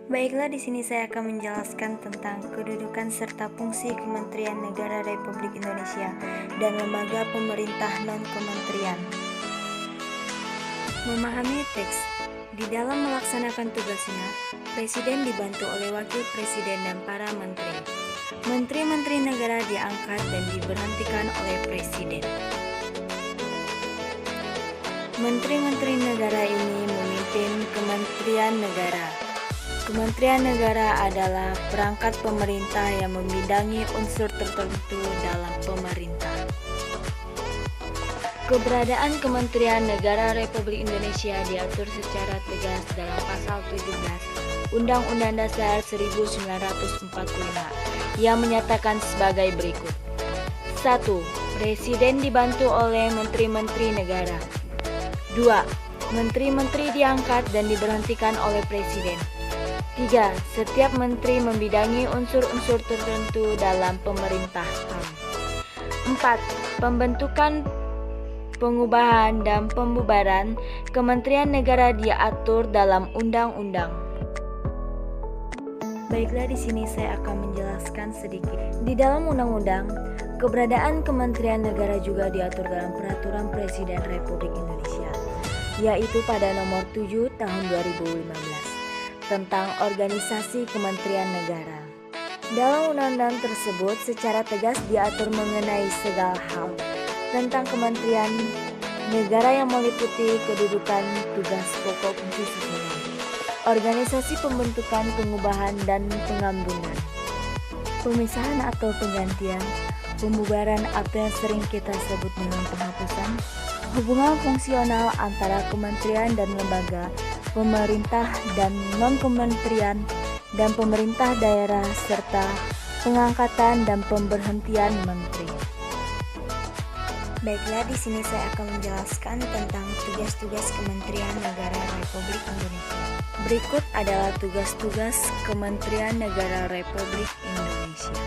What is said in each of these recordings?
Baiklah, di sini saya akan menjelaskan tentang kedudukan serta fungsi Kementerian Negara Republik Indonesia dan lembaga pemerintah non-kementerian. Memahami teks. Di dalam melaksanakan tugasnya, Presiden dibantu oleh Wakil Presiden dan para menteri. Menteri-menteri negara diangkat dan diberhentikan oleh Presiden. Menteri-menteri negara ini memimpin Kementerian Negara. Kementerian Negara adalah perangkat pemerintah yang membidangi unsur tertentu dalam pemerintah. Keberadaan Kementerian Negara Republik Indonesia diatur secara tegas dalam Pasal 17 Undang-Undang Dasar 1945 yang menyatakan sebagai berikut. 1. Presiden dibantu oleh Menteri-Menteri Negara. 2. Menteri-menteri diangkat dan diberhentikan oleh Presiden. 3. Setiap menteri membidangi unsur-unsur tertentu dalam pemerintahan. 4. Pembentukan, pengubahan, dan pembubaran Kementerian Negara diatur dalam undang-undang. Baiklah, di sini saya akan menjelaskan sedikit. Di dalam undang-undang, keberadaan Kementerian Negara juga diatur dalam Peraturan Presiden Republik Indonesia, yaitu pada nomor 7 tahun 2015 tentang organisasi Kementerian Negara. Dalam undang-undang tersebut secara tegas diatur mengenai segala hal tentang Kementerian Negara yang meliputi kedudukan, tugas pokok, fungsi susunan, organisasi, pembentukan, pengubahan, dan penggabungan, pemisahan atau penggantian, pembubaran atau yang sering kita sebut dengan penghapusan, hubungan fungsional antara kementerian dan lembaga, pemerintah dan non-kementerian, dan pemerintah daerah, serta pengangkatan dan pemberhentian menteri. Baiklah, di sini saya akan menjelaskan tentang tugas-tugas Kementerian Negara Republik Indonesia. Berikut adalah tugas-tugas Kementerian Negara Republik Indonesia.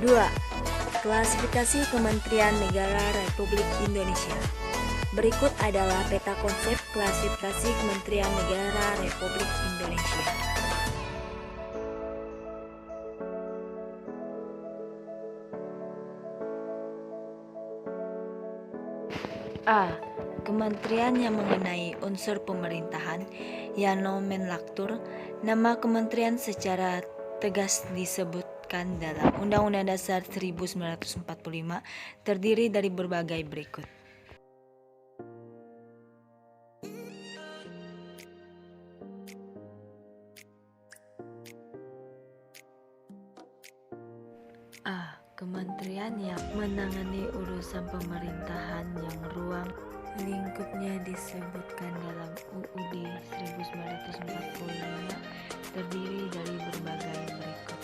Dua. Klasifikasi Kementerian Negara Republik Indonesia. Berikut adalah peta konsep klasifikasi Kementerian Negara Republik Indonesia. A. Kementerian yang mengenai unsur pemerintahan yang nomenklatur. Nama kementerian secara tegas disebutkan dalam Undang-Undang Dasar 1945 terdiri dari berbagai berikut. A. Kementerian yang menangani urusan pemerintahan yang ruang lingkupnya disebutkan dalam UUD 1945 terdiri dari berbagai berikut.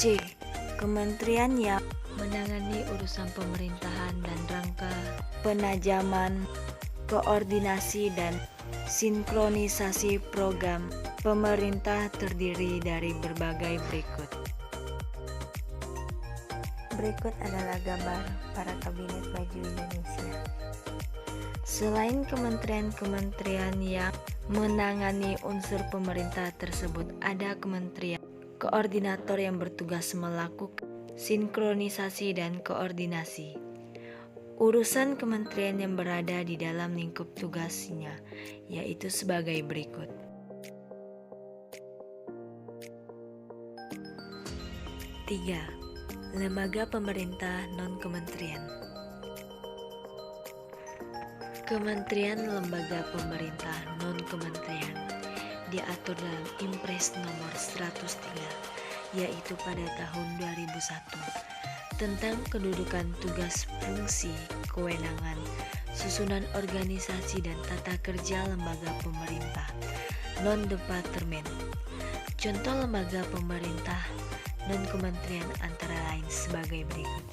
C. Kementerian yang menangani urusan pemerintahan dan rangka penajaman, koordinasi, dan sinkronisasi program pemerintah terdiri dari berbagai berikut. Berikut adalah gambar para kabinet baju Indonesia. Selain kementerian-kementerian yang menangani unsur pemerintah tersebut, ada kementerian koordinator yang bertugas melakukan sinkronisasi dan koordinasi. urusan kementerian yang berada di dalam lingkup tugasnya, yaitu sebagai berikut. 3. Lembaga pemerintah non-kementerian. Kementerian lembaga pemerintah non-kementerian diatur dalam Impres nomor 103, yaitu pada tahun 2001, tentang kedudukan tugas fungsi, kewenangan, susunan organisasi dan tata kerja lembaga pemerintah non-departemen. Contoh lembaga pemerintah non-kementerian antara lain sebagai berikut.